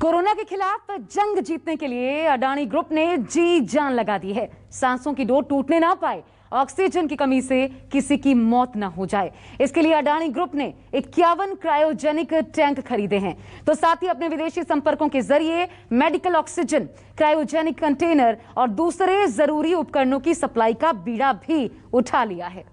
Corona के खिलाफ जंग जीतने के लिए अडानी ग्रुप ने जी जान लगा दी है। सांसों की डोर टूटने ना पाए, ऑक्सीजन की कमी से किसी की मौत ना हो जाए, इसके लिए अडानी ग्रुप ने 51 क्रायोजेनिक टैंक खरीदे हैं। तो साथ ही अपने विदेशी संपर्कों के जरिए मेडिकल ऑक्सीजन, क्रायोजेनिक कंटेनर और दूसरे जरूरी उपकरणों की सप्लाई का बीड़ा भी उठा लिया है।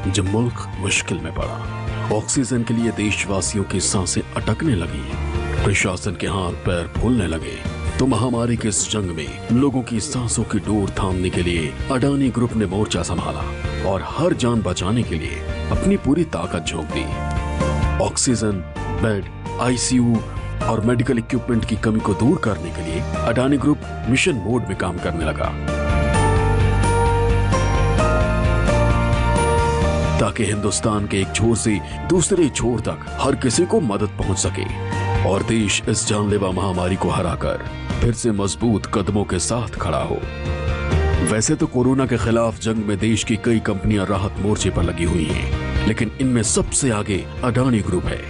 जब मुल्क मुश्किल में पड़ा, ऑक्सीजन के लिए देशवासियों की सांसें अटकने लगी, प्रशासन के हाथ पैर फूलने लगे, तो महामारी के इस जंग में लोगों की सांसों की डोर थामने के लिए अडानी ग्रुप ने मोर्चा संभाला और हर जान बचाने के लिए अपनी पूरी ताकत झोंक दी। ऑक्सीजन, बेड, आईसीयू और मेडिकल इक्विपमेंट की कमी को दूर करने के लिए अडानी ग्रुप मिशन मोड में काम करने लगा, ताकि हिंदुस्तान के एक छोर से दूसरे छोर तक हर किसी को मदद पहुंच सके और देश इस जानलेवा महामारी को हराकर फिर से मजबूत कदमों के साथ खड़ा हो। वैसे तो कोरोना के खिलाफ जंग में देश की कई कंपनियां राहत मोर्चे पर लगी हुई हैं, लेकिन इनमें सबसे आगे अडानी ग्रुप है।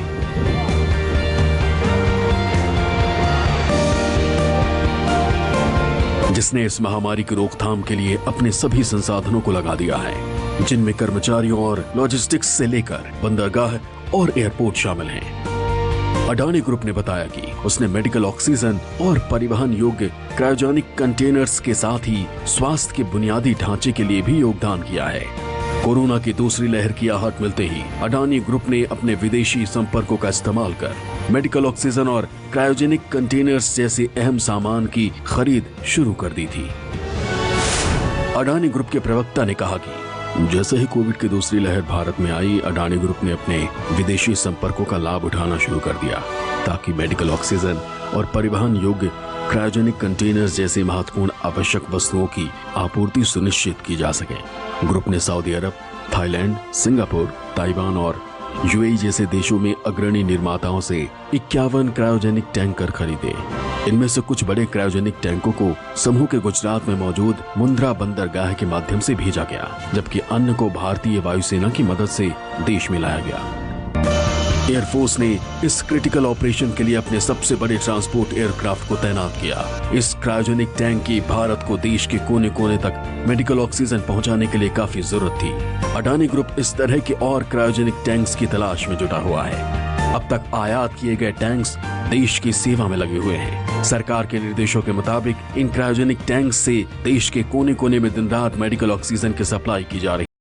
जिसने इस महामारी की रोकथाम के लिए अपने सभी संसाधनों को लगा दिया है, जिनमें कर्मचारियों और लॉजिस्टिक्स से लेकर बंदरगाह और एयरपोर्ट शामिल हैं। अडानी ग्रुप ने बताया कि उसने मेडिकल ऑक्सीजन और परिवहन योग्य क्रायोजेनिक कंटेनर्स के साथ ही स्वास्थ्य के बुनियादी ढांचे के लिए भी योगदान किया है। कोरोना की दूसरी लहर की आहट मिलते ही अडानी ग्रुप ने अपने विदेशी संपर्कों का इस्तेमाल कर मेडिकल ऑक्सीजन और क्रायोजेनिक कंटेनर्स जैसे अहम सामान की खरीद शुरू कर दी थी। अडानी ग्रुप के प्रवक्ता ने कहा कि जैसे ही कोविड की दूसरी लहर भारत में आई, अडानी ग्रुप ने अपने विदेशी संपर्कों का लाभ उठाना शुरू कर दिया, ताकि मेडिकल ऑक्सीजन और परिवहन योग्य क्रायोजेनिक कंटेनर्स जैसे महत्वपूर्ण आवश्यक वस्तुओं की आपूर्ति सुनिश्चित की जा सके। ग्रुप ने सऊदी अरब, थाईलैंड, सिंगापुर, ताइवान और यूएई जैसे देशों में अग्रणी निर्माताओं से 51 क्रायोजेनिक टैंकर खरीदे। इनमें से कुछ बड़े क्रायोजेनिक टैंकों को समूह के गुजरात में मौजूद मुंद्रा बंदरगाह के माध्यम से भेजा गया, जबकि अन्य को भारतीय वायुसेना की मदद से देश में लाया गया। एयरफोर्स ने इस क्रिटिकल ऑपरेशन के लिए अपने सबसे बड़े ट्रांसपोर्ट एयरक्राफ्ट को तैनात किया। इस क्रायोजेनिक टैंक की भारत को देश के कोने कोने तक मेडिकल ऑक्सीजन पहुंचाने के लिए काफी जरूरत थी। अडानी ग्रुप इस तरह के और क्रायोजेनिक टैंक्स की तलाश में जुटा हुआ है। अब तक आयात किए गए टैंक्स देश की सेवा में लगे हुए हैं। सरकार के निर्देशों के मुताबिक इन क्रायोजेनिक टैंक्स से देश के कोने कोने में दिन रात मेडिकल ऑक्सीजन की सप्लाई की जा रही है।